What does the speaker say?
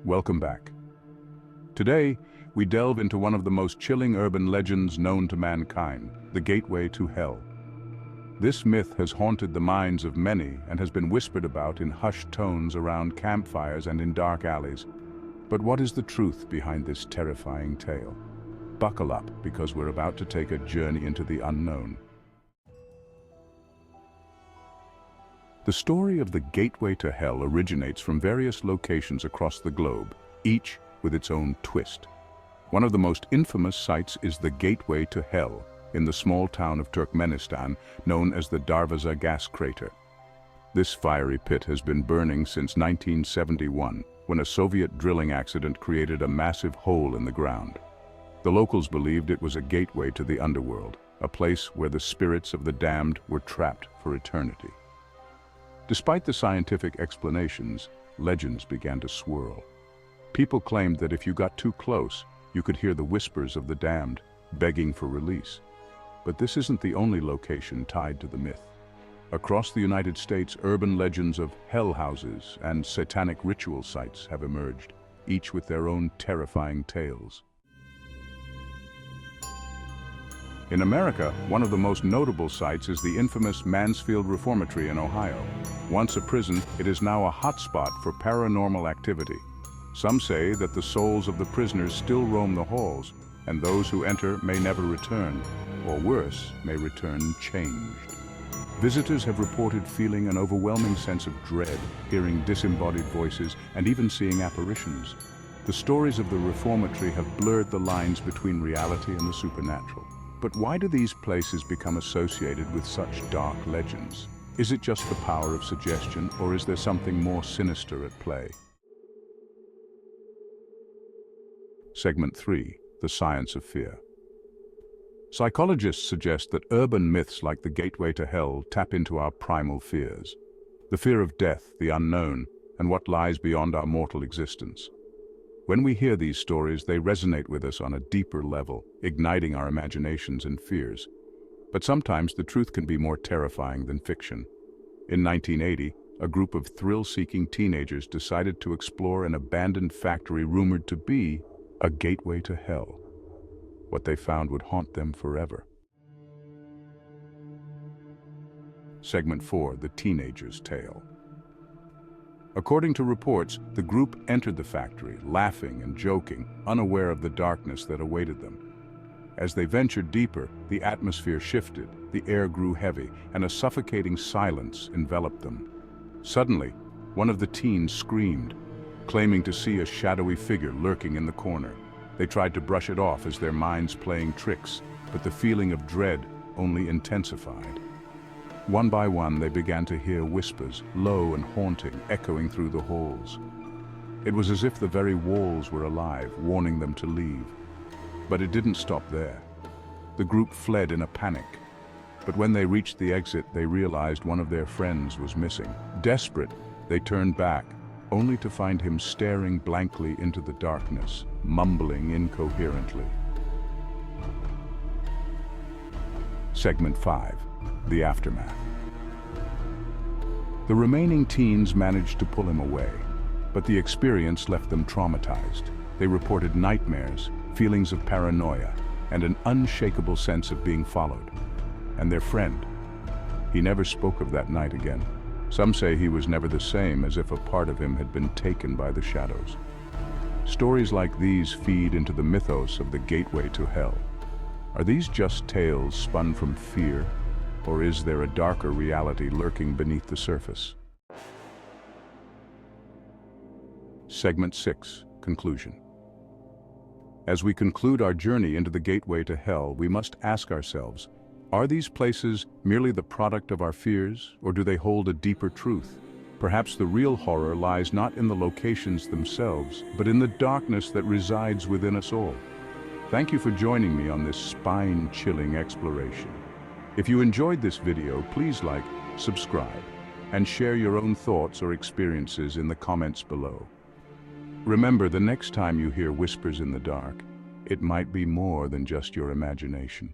welcome back. Today, we delve into one of the most chilling urban legends known to mankind, the gateway to hell. This myth has haunted the minds of many and has been whispered about in hushed tones around campfires and in dark alleys. But what is the truth behind this terrifying tale? Buckle up, because we're about to take a journey into the unknown. The story of the gateway to hell originates from various locations across the globe, each with its own twist. One of the most infamous sites is the gateway to hell in the small town of Turkmenistan known as the Darvaza gas crater. This fiery pit has been burning since 1971, when a Soviet drilling accident created a massive hole in the ground. The locals believed it was a gateway to the underworld, a place where the spirits of the damned were trapped for eternity. Despite the scientific explanations, legends began to swirl. People claimed that if you got too close, you could hear the whispers of the damned, begging for release. But this isn't the only location tied to the myth. Across the United States, urban legends of hell houses and satanic ritual sites have emerged, each with their own terrifying tales. In America, one of the most notable sites is the infamous Mansfield Reformatory in Ohio. Once a prison, it is now a hotspot for paranormal activity. Some say that the souls of the prisoners still roam the halls, and those who enter may never return, or worse, may return changed. Visitors have reported feeling an overwhelming sense of dread, hearing disembodied voices, and even seeing apparitions. The stories of the reformatory have blurred the lines between reality and the supernatural. But why do these places become associated with such dark legends? Is it just the power of suggestion, or is there something more sinister at play? Segment 3. The Science of Fear. Psychologists suggest that urban myths like the gateway to hell tap into our primal fears. The fear of death, the unknown, and what lies beyond our mortal existence. When we hear these stories, they resonate with us on a deeper level, igniting our imaginations and fears. But sometimes the truth can be more terrifying than fiction. In 1980, a group of thrill-seeking teenagers decided to explore an abandoned factory rumored to be a gateway to hell. What they found would haunt them forever. Segment 4. The Teenager's Tale. According to reports, the group entered the factory, laughing and joking, unaware of the darkness that awaited them. As they ventured deeper, the atmosphere shifted, the air grew heavy, and a suffocating silence enveloped them. Suddenly, one of the teens screamed, claiming to see a shadowy figure lurking in the corner. They tried to brush it off as their minds playing tricks, but the feeling of dread only intensified. One by one, they began to hear whispers, low and haunting, echoing through the halls. It was as if the very walls were alive, warning them to leave. But it didn't stop there. The group fled in a panic. But when they reached the exit, they realized one of their friends was missing. Desperate, they turned back, only to find him staring blankly into the darkness, mumbling incoherently. Segment 5. The Aftermath. The remaining teens managed to pull him away, but the experience left them traumatized. They reported nightmares, feelings of paranoia, and an unshakable sense of being followed. And their friend, he never spoke of that night again. Some say he was never the same, as if a part of him had been taken by the shadows. Stories like these feed into the mythos of the gateway to hell. Are these just tales spun from fear, or is there a darker reality lurking beneath the surface? Segment 6. Conclusion. As we conclude our journey into the gateway to hell, we must ask ourselves, are these places merely the product of our fears, or do they hold a deeper truth? Perhaps the real horror lies not in the locations themselves, but in the darkness that resides within us all. Thank you for joining me on this spine-chilling exploration. If you enjoyed this video, please like, subscribe, and share your own thoughts or experiences in the comments below. Remember, the next time you hear whispers in the dark, it might be more than just your imagination.